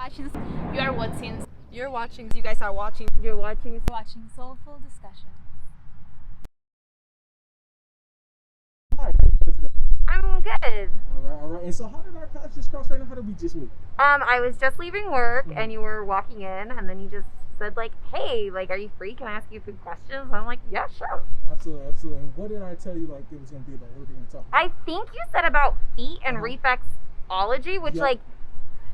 watching. You are watching. You're watching. You guys are watching. You're watching. Watching Soulful Discussion. Hi, how you doing today? I'm good. All right. And so, how did our paths just cross right now? How did we just meet? I was just leaving work, and you were walking in, and then you just said like, "Hey, like, are you free? Can I ask you a few questions?" And I'm like, "Yeah, sure." Absolutely. And what did I tell you like it was going to be about? What were we going to talk about? I think you said about feet and reflexology, which like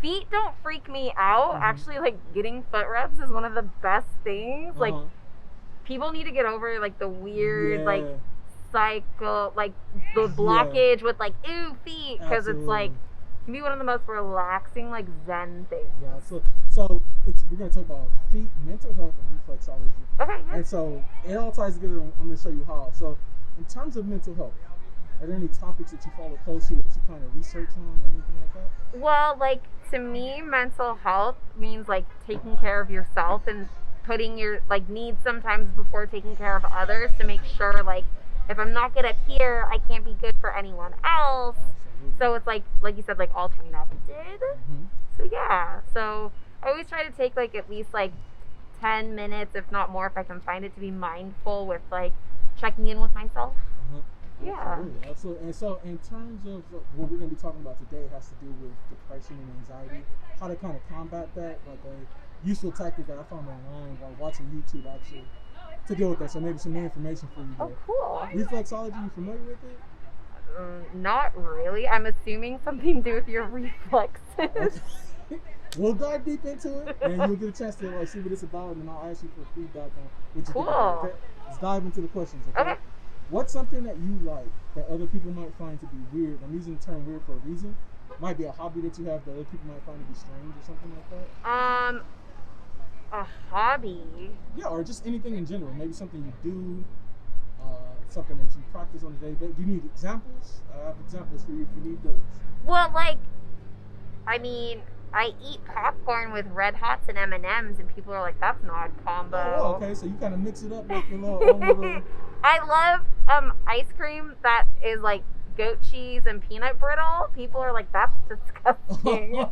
feet don't freak me out. Actually, like getting foot rubs is one of the best things. Like people need to get over like the weird like cycle, like the blockage with like ew feet, because it's like can be one of the most relaxing like zen things. Yeah. So we're going to talk about feet, mental health, and reflexology. Okay. Yeah. And so it all ties together. I'm going to show you how. So in terms of mental health, are there any topics that you follow closely that you kind of research on or anything like that? Well, like to me, mental health means like taking care of yourself and putting your like needs sometimes before taking care of others to make sure like if I'm not good up here, I can't be good for anyone else. Absolutely. So it's like you said, like all connected. So yeah. So I always try to take like at least like 10 minutes, if not more, if I can find it, to be mindful with like checking in with myself. Yeah. Absolutely. And so in terms of what we're going to be talking about today, it has to do with depression and anxiety, how to kind of combat that, like a useful tactic that I found online while watching YouTube actually to deal with that. So maybe some more information for you there. Oh, cool. Reflexology, you familiar with it? Not really. I'm assuming something to do with your reflexes. Okay. We'll dive deep into it, and you'll get a chance to like see what it's about, and then I'll ask you for feedback on what you think about it. Okay? Let's dive into the questions. Okay. What's something that you like that other people might find to be weird? I'm using the term weird for a reason. Might be a hobby that you have that other people might find to be strange or something like that. A hobby. Yeah, or just anything in general. Maybe something you do, something that you practice on a daily basis. Do you need examples? I have examples for you if you need those. Well, like, I mean, I eat popcorn with Red Hots and M&Ms, and people are like, "That's an odd combo." Oh, okay. So you kind of mix it up with your little. I love ice cream that is like goat cheese and peanut brittle. People are like, "That's disgusting."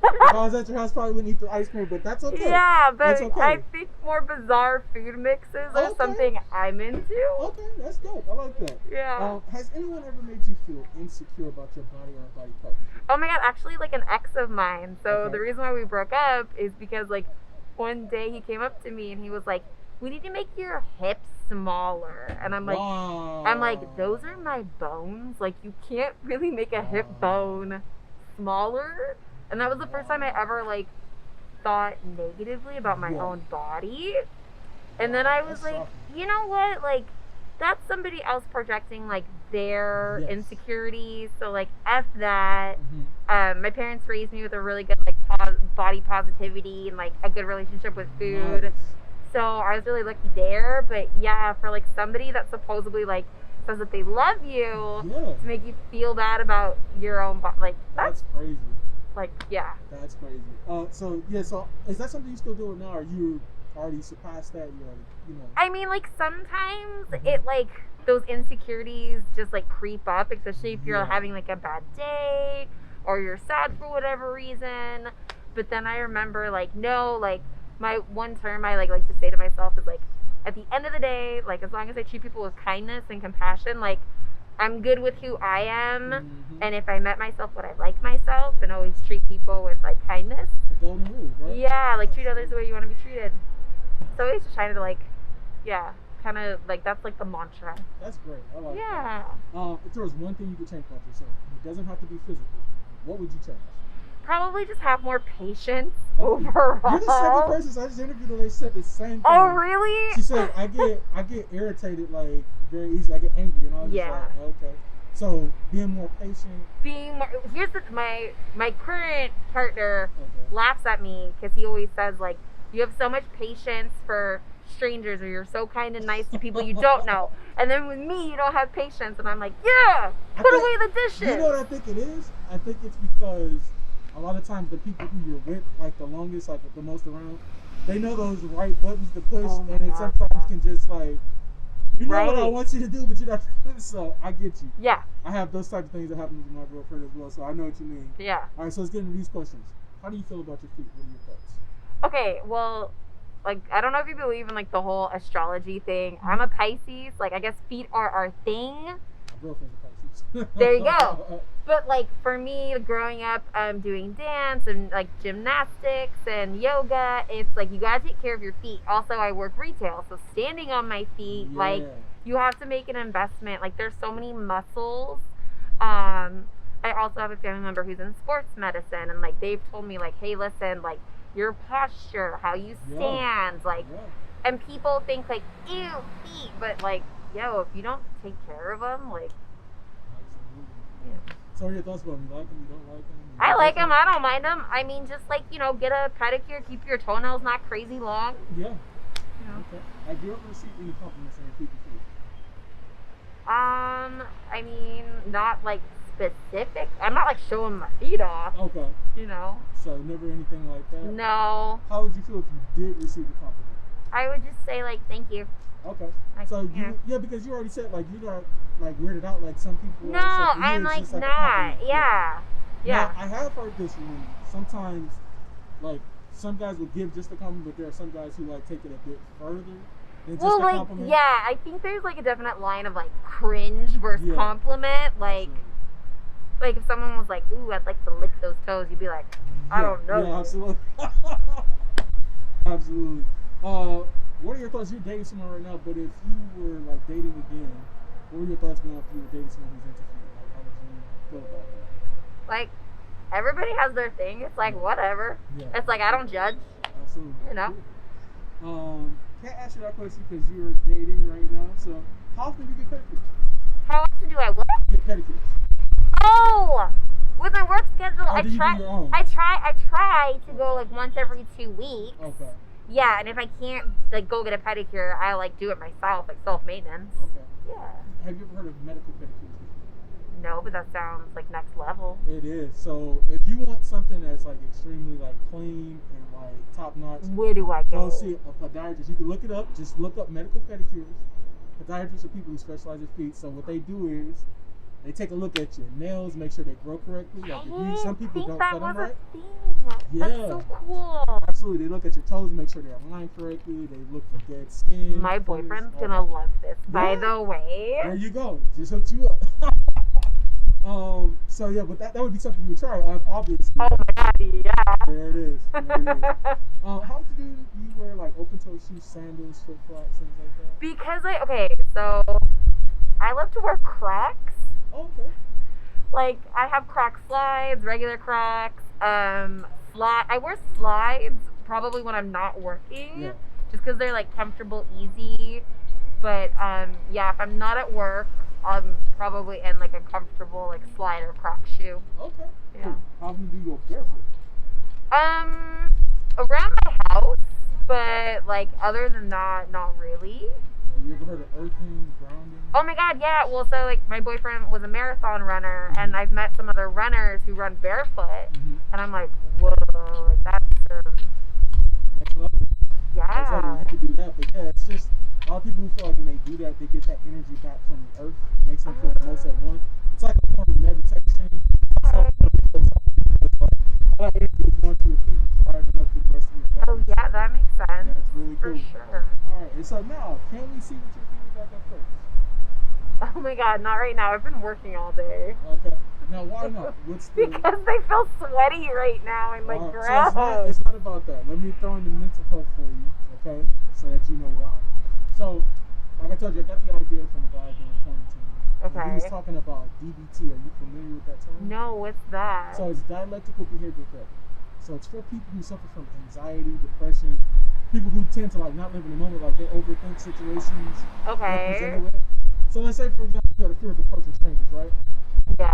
If I was at your house, probably wouldn't eat the ice cream, but that's okay. Yeah, but that's okay. I think more bizarre food mixes are something I'm into. Okay, that's dope. I like that. Yeah. Has anyone ever made you feel insecure about your body or a body part? Oh my god, actually like an ex of mine. So the reason why we broke up is because like one day he came up to me and he was like, "We need to make your hips smaller." And I'm like, wow. "Those are my bones. Like you can't really make a hip bone smaller." And that was the first time I ever like thought negatively about my own body. And then I was like, you know what? Like that's somebody else projecting like their insecurities. So like F that. My parents raised me with a really good like body positivity and like a good relationship with food. Nice. So I was really lucky there. But yeah, for like somebody that supposedly like says that they love you to make you feel bad about your own body, like that's crazy. Like yeah. That's crazy. So is that something you still do now, or you already surpassed that? You already, you know. I mean, like sometimes it like those insecurities just like creep up, especially if you're having like a bad day or you're sad for whatever reason. But then I remember like no, like my one term I like to say to myself is like at the end of the day, like as long as I treat people with kindness and compassion, like I'm good with who I am, and if I met myself, would I like myself, and always treat people with like kindness. The golden rule, right? Yeah, like treat others the way you want to be treated. So I was just trying to like, kind of like that's like the mantra. That's great. I like that. If there was one thing you could change about yourself, it doesn't have to be physical. What would you change? Probably just have more patience overall. You're the second person I just interviewed that said the same thing. Oh really? She said I get irritated like very easily. I get angry and all. Yeah. Like, okay. So being more patient. Here's my current partner laughs at me because he always says like you have so much patience for strangers, or you're so kind and nice to people you don't know, and then with me you don't have patience, and I'm like put away the dishes. You know what I think it is? I think it's because a lot of times the people who you're with like the longest, like the most around, they know those right buttons to push, and it sometimes can just like you know what I want you to do, but you're not. So I get you. Yeah. I have those types of things that happen with my girlfriend as well, so I know what you mean. Yeah. All right, so let's get into these questions. How do you feel about your feet? What are your thoughts? Okay, well, like, I don't know if you believe in, like, the whole astrology thing. I'm a Pisces. Like, I guess feet are our thing. My girlfriend's a Pisces. There you go. But, like, for me, growing up, doing dance and, like, gymnastics and yoga, it's, like, you gotta take care of your feet. Also, I work retail, so standing on my feet, like, you have to make an investment. Like, there's so many muscles. I also have a family member who's in sports medicine, and, like, they've told me, like, hey, listen, like, your posture, how you stand, like, and people think, like, ew, feet, but, like, yo, if you don't take care of them, like, So what are your thoughts about them? You like them? You don't like them? I like them. I don't mind them. I mean, just, like, you know, get a pedicure, keep your toenails not crazy long. Yeah. You know. Okay. Have you ever received any compliments on your feet before? I mean, not, like, specific. I'm not, like, showing my feet off. Okay. You know. So never anything like that? No. How would you feel if you did receive a compliment? I would just say, like, thank you. Okay. Like, So because you already said, like, you're not, like, weirded out like some people. No, are. So for you, I'm, it's like, just, like, a not. compliment. Yeah. Now, I have heard this one. Sometimes, like, some guys will give just a compliment, but there are some guys who, like, take it a bit further than just a compliment. Yeah, I think there's, like, a definite line of, like, cringe versus compliment. Like, like, if someone was like, ooh, I'd like to lick those toes, you'd be like, I don't know. Yeah, absolutely. Absolutely. What are your thoughts? You're dating someone right now, but if you were, like, dating again, what were your thoughts going on if you were dating someone who's into feet? Like, how would you feel about that? Like, everybody has their thing. It's like, whatever. Yeah. It's like, I don't judge. Absolutely. You know? Can't ask you that question because you're dating right now. So, how often do you get pedicures? How often do I what? Get pedicures. Oh! With my work schedule, Or do you do your own? I try to go, like, once every 2 weeks. Okay. Yeah, and if I can't, like, go get a pedicure, I, like, do it myself, like, self-maintenance. Okay. Yeah. Have you ever heard of medical pedicures before? No, but that sounds, like, next level. It is. So, if you want something that's, like, extremely, like, clean and, like, top-notch, Where do I go? go see a podiatrist. You can look it up. Just look up medical pedicures. Podiatrists are people who specialize in feet. So, what they do is they take a look at your nails, make sure they grow correctly. Like, some people don't cut them right. Thing. Yeah. That's so cool. Absolutely. They look at your toes, make sure they're aligned correctly. They look for dead skin. My boyfriend's gonna love this, by the way. There you go. Just hooked you up. So yeah, but that would be something you would try, obviously. Oh my god, yeah. There it is. There it is. How often do you wear, like, open-toe shoes, sandals, flip-flops, things like that? Because so I love to wear Crocs. Oh, okay. Like, I have Croc slides, regular Crocs, I wear slides probably when I'm not working, just because they're, like, comfortable, easy. But yeah, if I'm not at work, I'm probably in, like, a comfortable, like, slide or Croc shoe. Okay. Yeah. Cool. How often do you go barefoot? Around my house, but, like, other than that, not really. Have you ever heard of earthing, grounding? Oh my god, yeah. Well, so, like, my boyfriend was a marathon runner, and I've met some other runners who run barefoot, and I'm like, whoa, like, that's That's lovely. yeah. That's lovely. You can do that, but yeah, it's just a lot of people who feel like when they do that, they get that energy back from the earth. It makes them feel the most at one. It's like a form of meditation. All that energy is going to your feet, driving up the rest of your body. Oh yeah, that makes sense. Yeah, it's really For cool. sure. Alright, and so now, can we see what your feet are back up first? Oh my god, not right now. I've been working all day. Okay. Now, why not? What's the... Because they feel sweaty right now and, like, gross. So it's not about that. Let me throw in the mental health for you, okay? So that you know why. So, like I told you, I got the idea from a guy during quarantine. Okay. He was talking about DBT. Are you familiar with that term? No, what's that? So it's dialectical behavioral therapy. So it's for people who suffer from anxiety, depression, people who tend to, like, not live in the moment, like they overthink situations. Okay. So let's say, for example, you have a fear of approaching strangers, right? Yeah.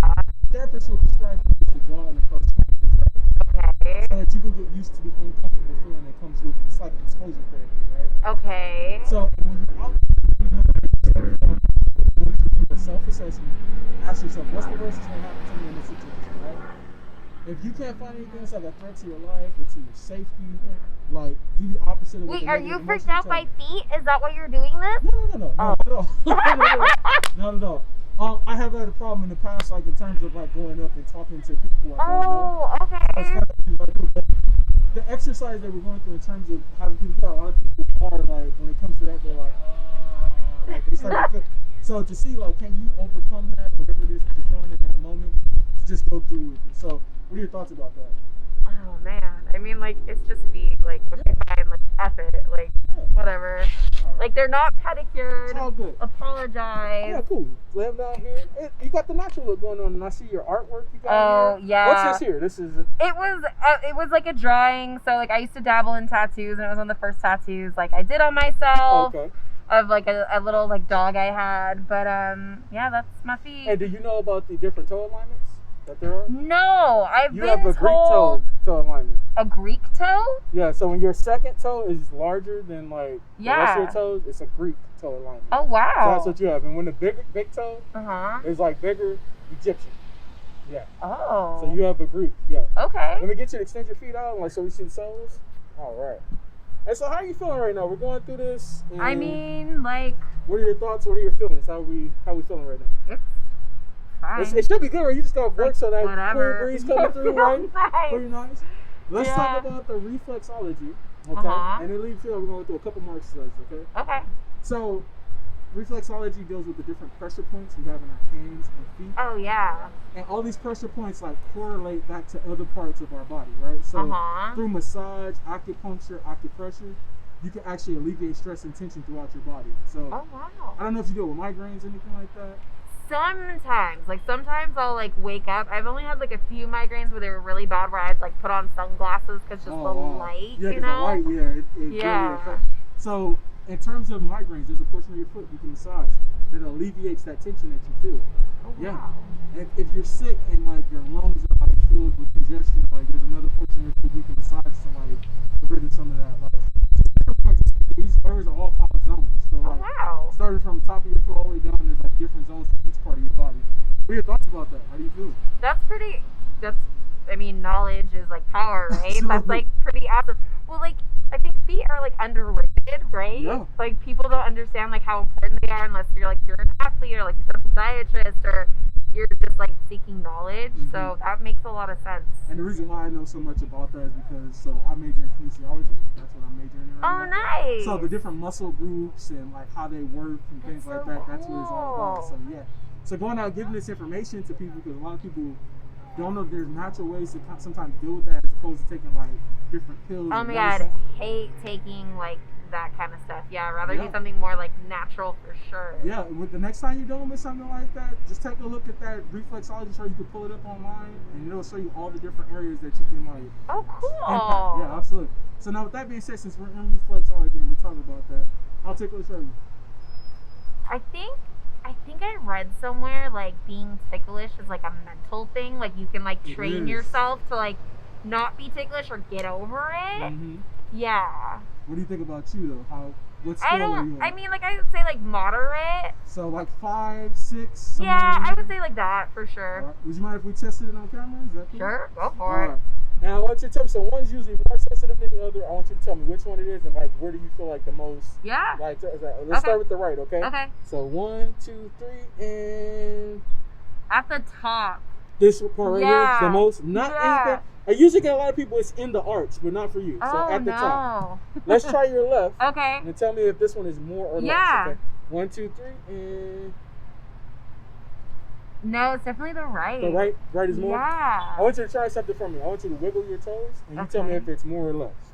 Therapists will prescribe you to go out and approach strangers, right? Okay. So that you can get used to the uncomfortable feeling that comes with it. It's like exposure therapy, right? Okay. So when you're out, you know, going to do a self-assessment, ask yourself, what's the worst that's going to happen to me in this situation, right? If you can't find anything that's like a threat to your life or to your safety, like, do the opposite of what Wait, the are negative you freaked emotions out tell by you. feet? Is that why you're doing this? No, not at all. Not at all. I have had a problem in the past, like, in terms of, like, going up and talking to people who I don't know. Oh, okay. It's kind of like, but exercise that we're going through in terms of having people feel. A lot of people are like, when it comes to that, they're like they start to feel. So to see, like, can you overcome that, whatever it is that you're feeling in that moment, to just go through with it. So what are your thoughts about that? Oh man, I mean, like, it's just feet. Like, okay, fine, like, F it, like, whatever. Right. Like, they're not pedicured. It's all good. Apologize. Yeah, cool. Lay them down here. You got the natural look going on, and I see your artwork you got Oh, here. yeah. What's this here? This is... It was like a drawing. So, like, I used to dabble in tattoos, and it was one of the first tattoos, like, I did on myself. Okay. Of, like, a little, like, dog I had. But, yeah, that's my feet. And do you know about the different toe alignments that there are? No, I've You been have a Greek told... toe alignment. A Greek toe? Yeah, so when your second toe is larger than, like, the rest of Yeah. your toes, it's a Greek toe alignment. Oh, wow. So that's what you have. And when the big toe Uh-huh. is, like, bigger, Egyptian. Yeah. Oh. So you have a Greek. Yeah. Okay. Let me get you to extend your feet out, like, so we see the soles. All right. And so how are you feeling right now? We're going through this. And I mean, like, what are your thoughts? What are your feelings? How we feeling right now? it's fine. It should be good, right? You just got work, Like, so that whatever. cool breeze coming through, right? Nice. Pretty nice. Let's Yeah. talk about the reflexology, okay? Uh-huh. And then leave here, we're going to go through a couple more exercises, okay? Okay. So, reflexology deals with the different pressure points we have in our hands and feet. Oh, yeah. And all these pressure points, like, correlate back to other parts of our body, right? So, Uh-huh. through massage, acupuncture, acupressure, you can actually alleviate stress and tension throughout your body. So, Oh, wow. I don't know if you deal with migraines or anything like that. Sometimes I'll, like, wake up. I've only had, like, a few migraines where they were really bad where I had to, like, put on sunglasses because just the light, yeah, you 'cause know? the light, yeah, it really Yeah. affects. So, in terms of migraines, there's a portion of your foot you can massage that alleviates that tension that you feel. Oh, Yeah. wow. And if you're sick and, like, your lungs are, like, filled with congestion, like, there's another portion of your foot you can massage to, like, get rid of some of that. Like, these areas are all called zones. So, Oh, like, wow. starting from the top of your foot all the way down, there's, like, different zones for each part of your body. What are your thoughts about that? How do you feel? I mean, knowledge is, like, power, right? That's, Absolutely. like, pretty awesome. Well, like, I think feet are, like, underrated, right? Yeah. Like, people don't understand, like, how important they are unless you're, like, you're an athlete or, like, you're a podiatrist or you're just, like, seeking knowledge. Mhm. So that makes a lot of sense. And the reason why I know so much about that is because, so I major in kinesiology. That's what I'm majoring in right Oh, now. nice. So the different muscle groups and, like, how they work and things That's like so that, that's what it's all about. cool. So, yeah. So going out giving this information to people, because a lot of people don't know there's natural ways to sometimes deal with that as opposed to taking, like, different pills. Oh and my god, medicine. hate taking, like, that kind of stuff. Yeah, I'd rather Yeah. do something more, like, natural for sure. Yeah, with the next time you're dealing with something like that, just take a look at that reflexology show. You can pull it up online, and it'll show you all the different areas that you can, like, Oh, cool. impact. Yeah, absolutely. So now with that being said, since we're in reflexology and we're talking about that, how ticklish are you? I think I read somewhere, like, being ticklish is, like, a mental thing. Like, you can, like, It train is. yourself to, like, not be ticklish or get over it. Mm-hmm. Yeah. What do you think about you though? What I scale are you don't, on? I mean, like, I would say, like, moderate. So like 5, 6. somewhere Yeah, in I there? would say, like, that for sure. All right. Would you mind if we tested it on camera? Is that cool? Sure, go for All it. right. Now I want you to tell me. So one's usually more sensitive than the other. I want you to tell me which one it is and, like, where do you feel like the most? Yeah. Like, let's Okay. start with the right, okay? Okay. So 1, 2, 3, and At the top. this part right here is the Yeah. most. Not Yeah. anything. I usually get a lot of people. It's in the arch, but not for you. So Oh, at the no. top. Let's try your left. Okay. And tell me if this one is more or Yeah. less. Okay. 1, 2, 3, and No, it's definitely the right. the right is more. Yeah. I want you to try something for me. I want you to wiggle your toes, and you tell me Okay. if it's more or less.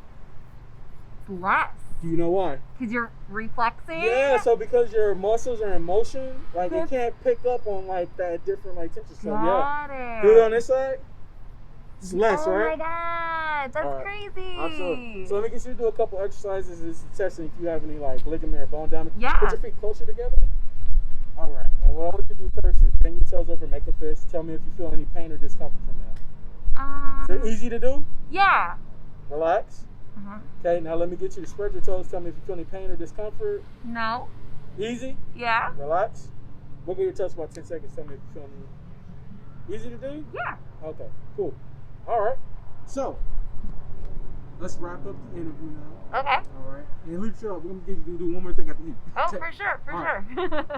Less. Do you know why? Because you're reflexing? Yeah. So because your muscles are in motion, like, it That's- can't pick up on, like, that different, like, tension. So yeah. Got it. Do it on this side. It's less, oh right? my god, that's All right. crazy. Absolutely. So let me get you to do a couple exercises. This is testing if you have any, like, ligament or bone damage. Yeah. Put your feet closer together. All right. And what I want you to do first is bend your toes over, make a fist. Tell me if you feel any pain or discomfort from that. Is it easy to do? Yeah. Relax. Uh-huh. Okay. Now let me get you to spread your toes. Tell me if you feel any pain or discomfort. No. Easy. Yeah. Relax. Wiggle your toes for about 10 seconds. Tell me if you feel any. Easy to do? Yeah. Okay. Cool. All right. So let's wrap up the interview now. Okay. All right. And leave sure we're gonna get you to do one more thing at the end. Oh, Check. for sure, for All sure.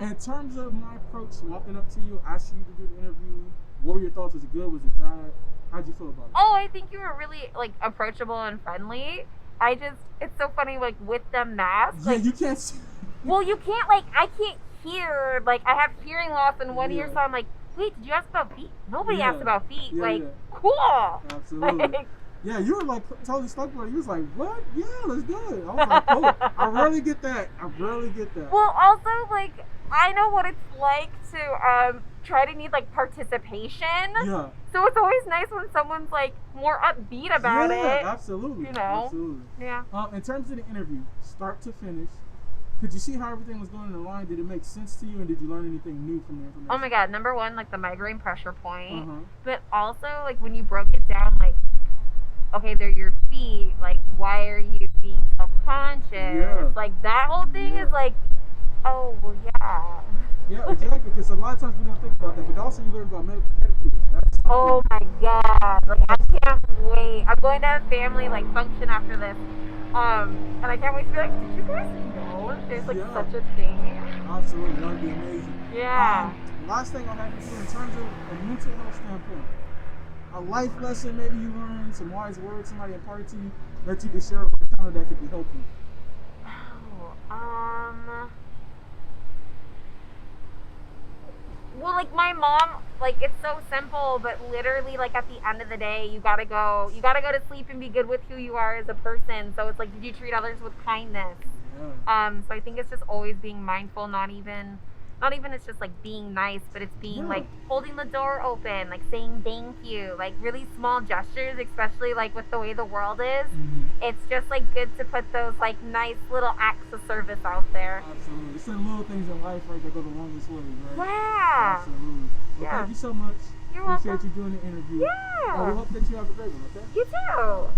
In terms of my approach, walking up to you, asking you to do the interview, what were your thoughts? Was it good? Was it bad? How'd you feel about it? Oh, I think you were really like approachable and friendly. It's so funny, like with the mask. Yeah, Like, you can't see. well, you can't, like, I can't hear. Like, I have hearing loss in one ear, Yeah. so I'm like, wait, did you ask about feet? Nobody Yeah. asked about feet. Yeah, like, yeah. cool. Absolutely. Like, Yeah, you were like totally stuck with it. You was like, what? Yeah, let's do it. I was like, cool. I rarely get that. well, also, like, I know what it's like to try to need like participation. Yeah. So it's always nice when someone's like more upbeat about Yeah, it. absolutely. You know? Absolutely. Yeah. In terms of the interview, start to finish, could you see how everything was going in the line? Did it make sense to you, and did you learn anything new from the information? Oh my God. Number one, like the migraine pressure point, Uh-huh. but also like when you broke it down, like, okay, they're your feet. Like, why are you being self-conscious? Yeah. Like that whole thing Yeah. is like, oh well, yeah. Yeah, exactly. Because a lot of times we don't think about that, but also you learn about medical pedicures. That's something. Oh my God. Like, I can't wait. I'm going to have family like function after this. And I can't wait to be like, did you guys know that there's like Yeah. such a thing? Absolutely, that would be amazing. Yeah. Last thing I have to do in terms of a mental health standpoint, a life lesson maybe you learned, some wise words somebody imparted to you that you could share with the counter that could be helpful. Oh, well, like my mom, like it's so simple, but literally, like at the end of the day, you gotta go to sleep and be good with who you are as a person. So it's like, did you treat others with kindness? Yeah. So I think it's just always being mindful, not even it's just like being nice, but it's being like holding the door open, like saying thank you, like really small gestures, especially like with the way the world is. Mm-hmm. It's just like good to put those like nice little acts of service out there. Absolutely. It's the little things in life, right, that go the longest way, right? Yeah. Absolutely. Well, Yeah. thank you so much. You're Appreciate welcome. you doing the interview. Yeah. We hope that you have a great one, okay? You too.